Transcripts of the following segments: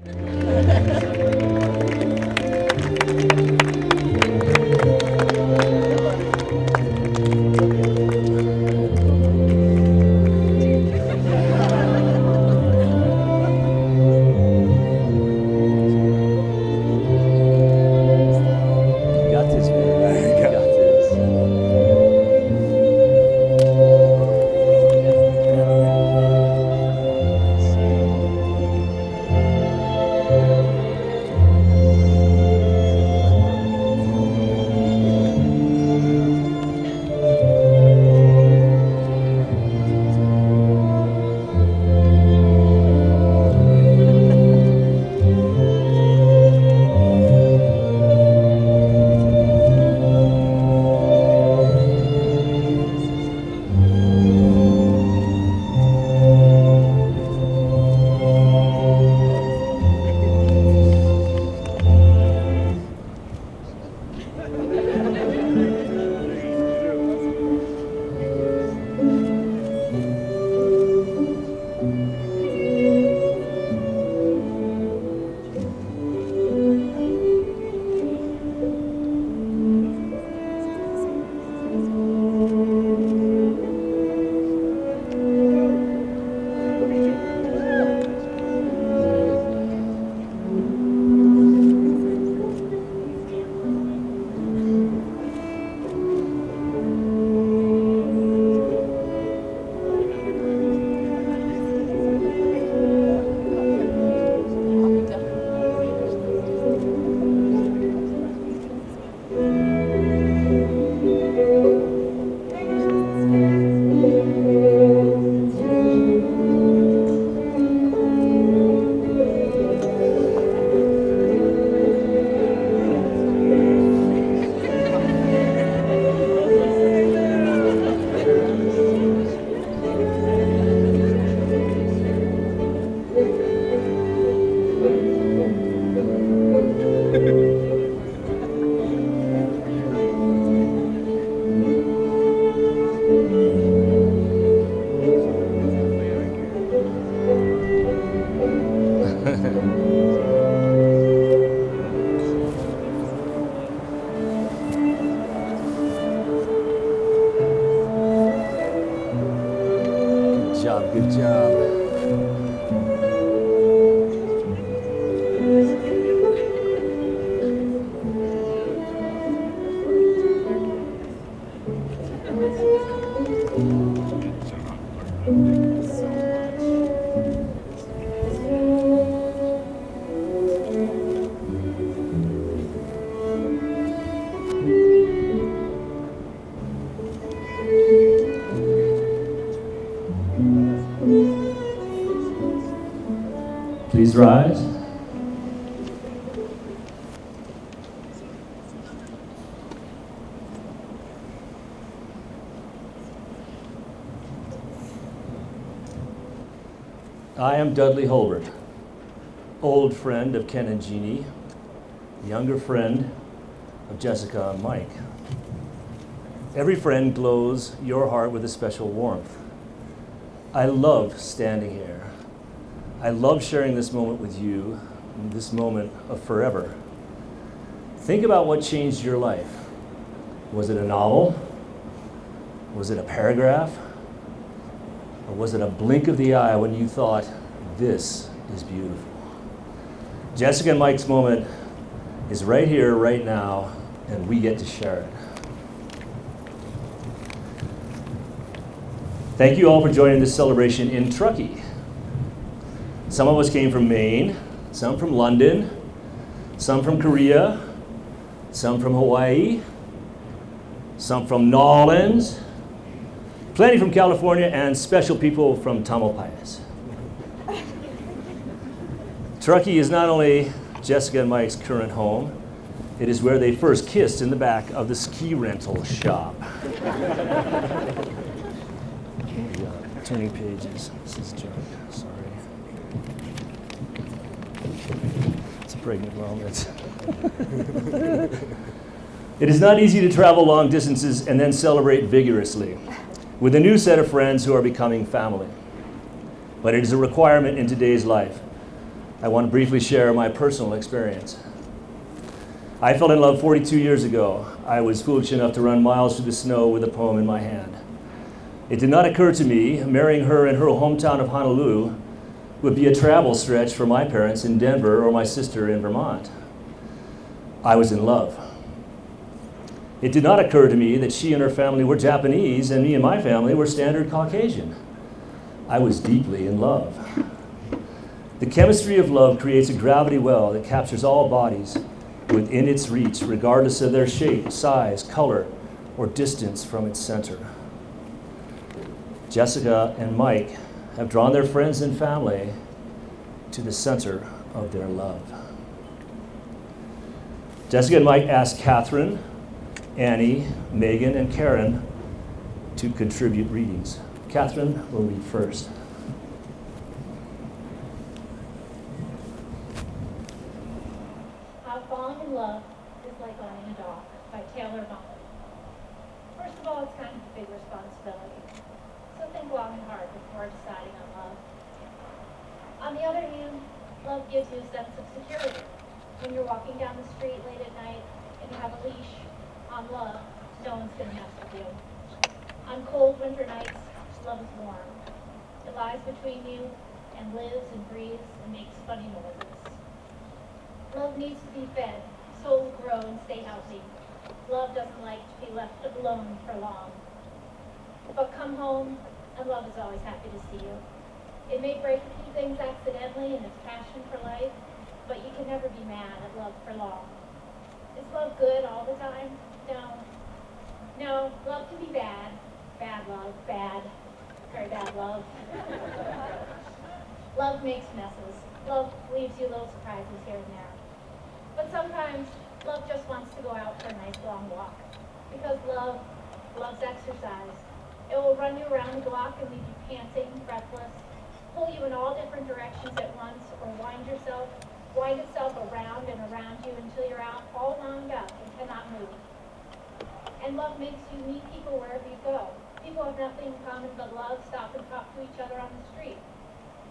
Got this, baby. Got this. Good job, good job. Please rise. I am Dudley Holbert, old friend of Ken and Jeannie, younger friend of Jessica and Mike. Every friend glows your heart with a special warmth. I love standing here. I love sharing this moment with you, this moment of forever. Think about what changed your life. Was it a novel? Was it a paragraph? Or was it a blink of the eye when you thought, this is beautiful? Jessica and Mike's moment is right here, right now, and we get to share it. Thank you all for joining this celebration in Truckee. Some of us came from Maine, some from London, some from Korea, some from Hawaii, some from Nolans, plenty from California, and special people from Tamalpais. Truckee is not only Jessica and Mike's current home, it is where they first kissed in the back of the ski rental shop. Turning pages. This is junk. Sorry. It's a pregnant moment. It is not easy to travel long distances and then celebrate vigorously with a new set of friends who are becoming family. But it is a requirement in today's life. I want to briefly share my personal experience. I fell in love 42 years ago. I was foolish enough to run miles through the snow with a poem in my hand. It did not occur to me marrying her in her hometown of Honolulu would be a travel stretch for my parents in Denver or my sister in Vermont. I was in love. It did not occur to me that she and her family were Japanese and me and my family were standard Caucasian. I was deeply in love. The chemistry of love creates a gravity well that captures all bodies within its reach, regardless of their shape, size, color, or distance from its center. Jessica and Mike have drawn their friends and family to the center of their love. Jessica and Mike asked Catherine, Annie, Megan, and Karen to contribute readings. Catherine will read first. How Falling in Love is Like Owning a Dog by Taylor Mullin. First of all, it's kind of a big responsibility, so think long and hard before deciding on love. On the other hand, love gives you a sense of security. When you're walking down the street late at night and you have a leash on love, no one's going to mess with you. On cold winter nights, love is warm. It lies between you and lives and breathes and makes funny noises. Love needs to be fed, souls grow and stay healthy. Love doesn't like to be left alone for long. But come home, and love is always happy to see you. It may break a few things accidentally in its passion for life, but you can never be mad at love for long. Is love good all the time? No. No, love can be bad. Bad love, bad. Very bad love. Love makes messes. Love leaves you little surprises here and there. But sometimes, love just wants to go out for a nice long walk. Because love loves exercise. It will run you around the block and leave you panting, breathless, pull you in all different directions at once, or wind itself around and around you until you're out all wound up and cannot move. And love makes you meet people wherever you go. People have nothing in common but love, stop and talk to each other on the street.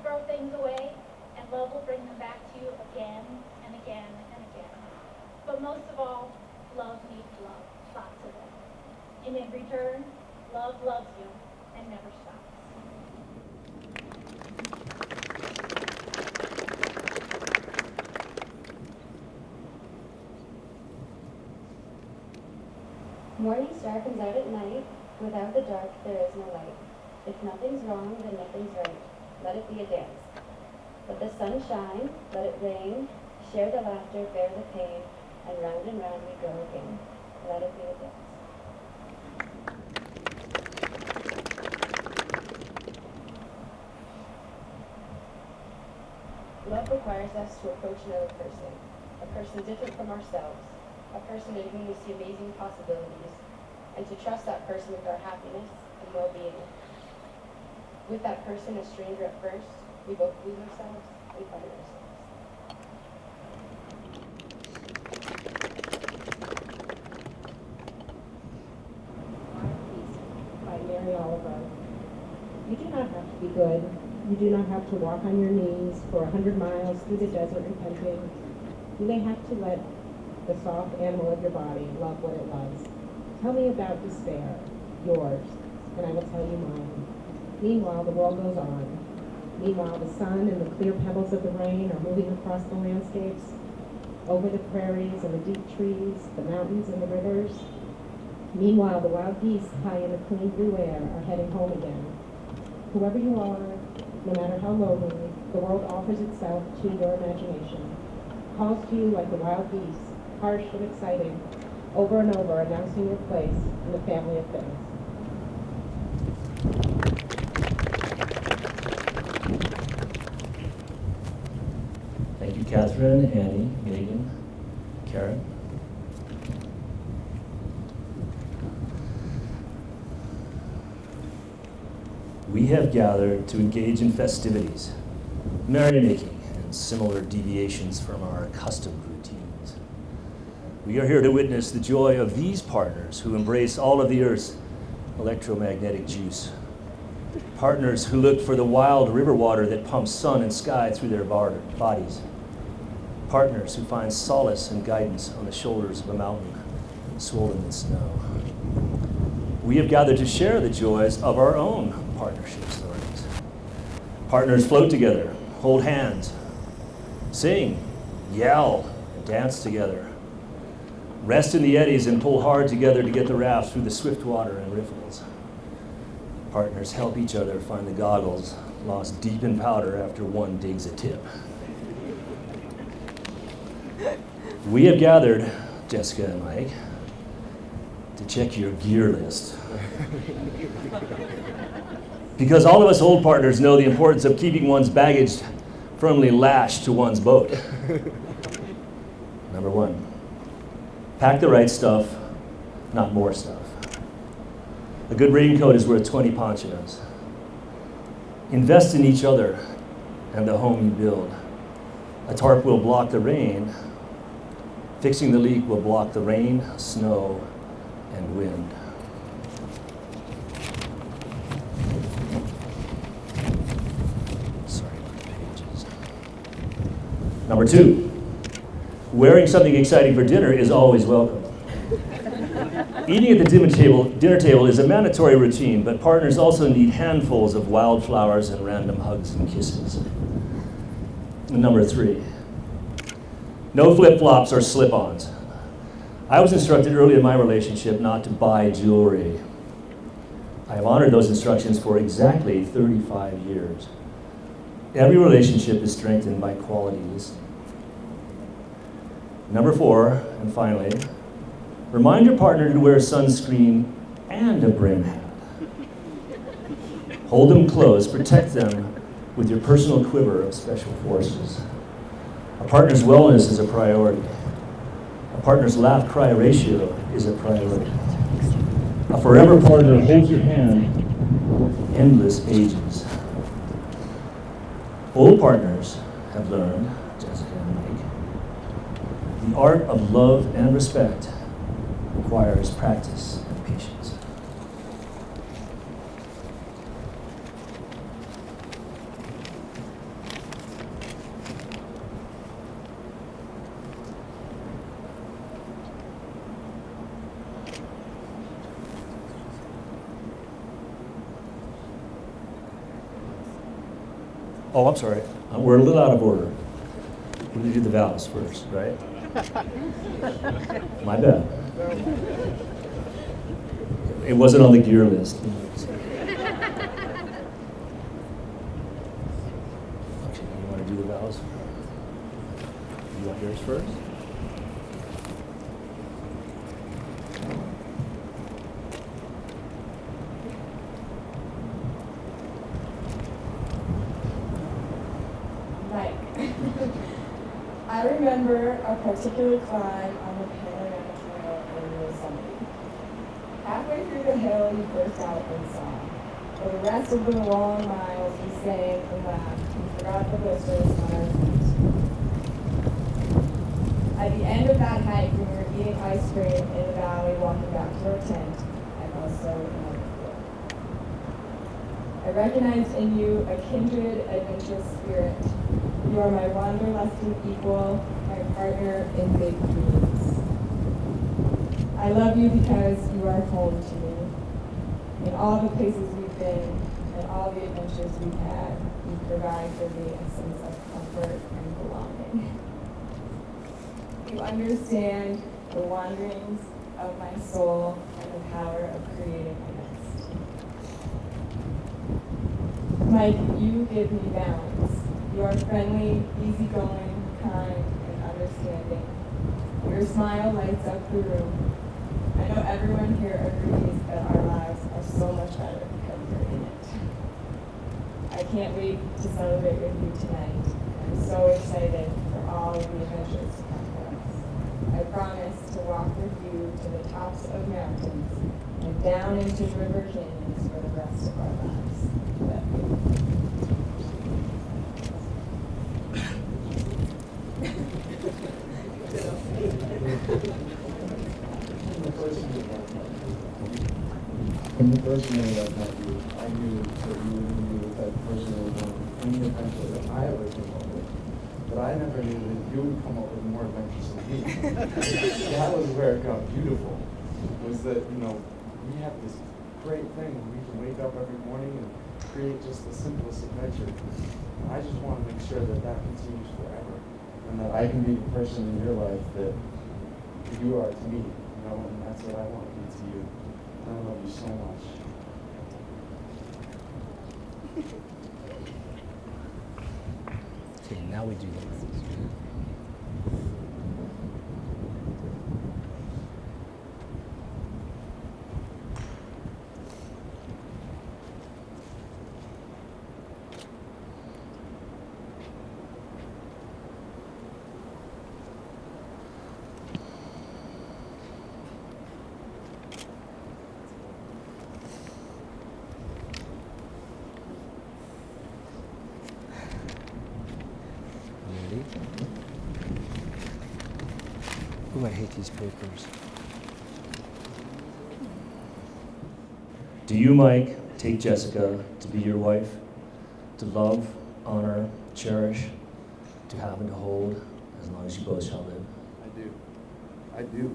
Throw things away, and love will bring them back to you again and again and again. But most of all, love needs love, lots of it. And in return, love loves you and never stops. Morning darkens out at night. Without the dark, there is no light. If nothing's wrong, then nothing's right. Let it be a dance. Let the sun shine, let it rain. Share the laughter, bear the pain, and round we go again. Let it be a dance. Love requires us to approach another person, a person different from ourselves, a person in whom we see amazing possibilities, and to trust that person with our happiness and well-being. With that person, a stranger at first, we both lose ourselves and find ourselves. By Mary Oliver. You do not have to be good. You do not have to walk on your knees for 100 miles through the desert repenting. You may have to let the soft animal of your body love what it loves. Tell me about despair, yours, and I will tell you mine. Meanwhile, the world goes on. Meanwhile, the sun and the clear pebbles of the rain are moving across the landscapes, over the prairies and the deep trees, the mountains and the rivers. Meanwhile, the wild geese high in the clean blue air are heading home again. Whoever you are, no matter how lonely, the world offers itself to your imagination, calls to you like the wild geese, harsh and exciting, over and over announcing your place in the family of things. Thank you, Catherine, Annie, Megan, Karen. We have gathered to engage in festivities, merrymaking, and similar deviations from our accustomed routines. We are here to witness the joy of these partners who embrace all of the Earth's electromagnetic juice. Partners who look for the wild river water that pumps sun and sky through their bodies. Partners who find solace and guidance on the shoulders of a mountain swollen with snow. We have gathered to share the joys of our own partnership stories. Partners float together, hold hands, sing, yell, and dance together. Rest in the eddies and pull hard together to get the raft through the swift water and riffles. Partners help each other find the goggles lost deep in powder after one digs a tip. We have gathered, Jessica and Mike, to check your gear list. Because all of us old partners know the importance of keeping one's baggage firmly lashed to one's boat. Number one, pack the right stuff, not more stuff. A good raincoat is worth 20 ponchos. Invest in each other and the home you build. A tarp will block the rain. Fixing the leak will block the rain, snow, and wind. Sorry about the pages. Number two, wearing something exciting for dinner is always welcome. Eating at the dinner table is a mandatory routine, but partners also need handfuls of wildflowers and random hugs and kisses. Number three, no flip-flops or slip-ons. I was instructed early in my relationship not to buy jewelry. I have honored those instructions for exactly 35 years. Every relationship is strengthened by quality listening. Number four, and finally, remind your partner to wear sunscreen and a brim hat. Hold them close, protect them with your personal quiver of special forces. A partner's wellness is a priority. A partner's laugh-cry ratio is a priority. A forever partner holds your hand for endless ages. Old partners have learned, Jessica and Mike, the art of love and respect requires practice and patience. Oh, I'm sorry. We're a little out of order. We're going to do the vows first, right? My bad. It wasn't on the gear list. Okay, you want to do the vows? You want yours first? Mike. I remember a particular climb on the panoramic trail in Yosemite. Halfway through the hill, you burst out in song. For the rest of the long miles, we sang and laughed and forgot the blisters on our feet. At the end of that hike, when we were eating ice cream in the valley, walking back to our tent, I fell so in love with you. I recognized in you a kindred, adventurous spirit. You are my wanderlusting equal, my partner in big dreams. I love you because you are home to me. In all the places we've been and all the adventures we've had, you provide for me a sense of comfort and belonging. You understand the wanderings of my soul and the power of creating a nest. Mike, you give me balance. You are friendly, easygoing, kind, and understanding. Your smile lights up the room. I know everyone here agrees that our lives are so much better because you're in it. I can't wait to celebrate with you tonight. I'm so excited for all of the adventures to come for us. I promise to walk with you to the tops of mountains and down into river canyons for the rest of our lives. From the first minute I met you, I knew that you I ever came up with. But I never knew that you would come up with more adventures than me. That was where it got beautiful, was that, we have this great thing where we can wake up every morning and create just the simplest adventure. And I just want to make sure that that continues forever, and that I can be the person in your life that you are to me, and that's what I want to be to you. And I love you so much. Okay, now we do the rings. Ready? Ooh, I hate these papers. Do you, Mike, take Jessica to be your wife, to love, honor, cherish, to have and to hold, as long as you both shall live? I do.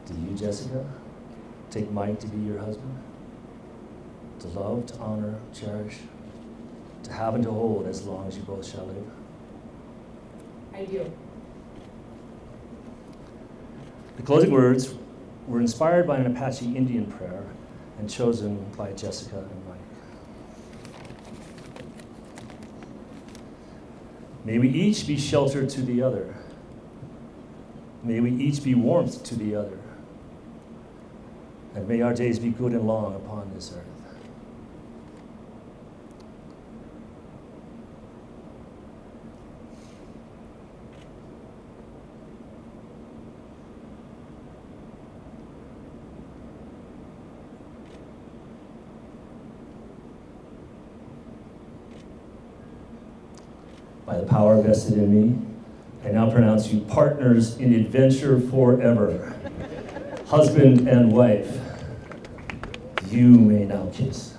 Do you, Jessica, take Mike to be your husband, to love, to honor, cherish, to have and to hold, as long as you both shall live? I do. The closing words were inspired by an Apache Indian prayer and chosen by Jessica and Mike. May we each be shelter to the other. May we each be warmth to the other. And may our days be good and long upon this earth. By the power vested in me, I now pronounce you partners in adventure forever. Husband and wife, you may now kiss.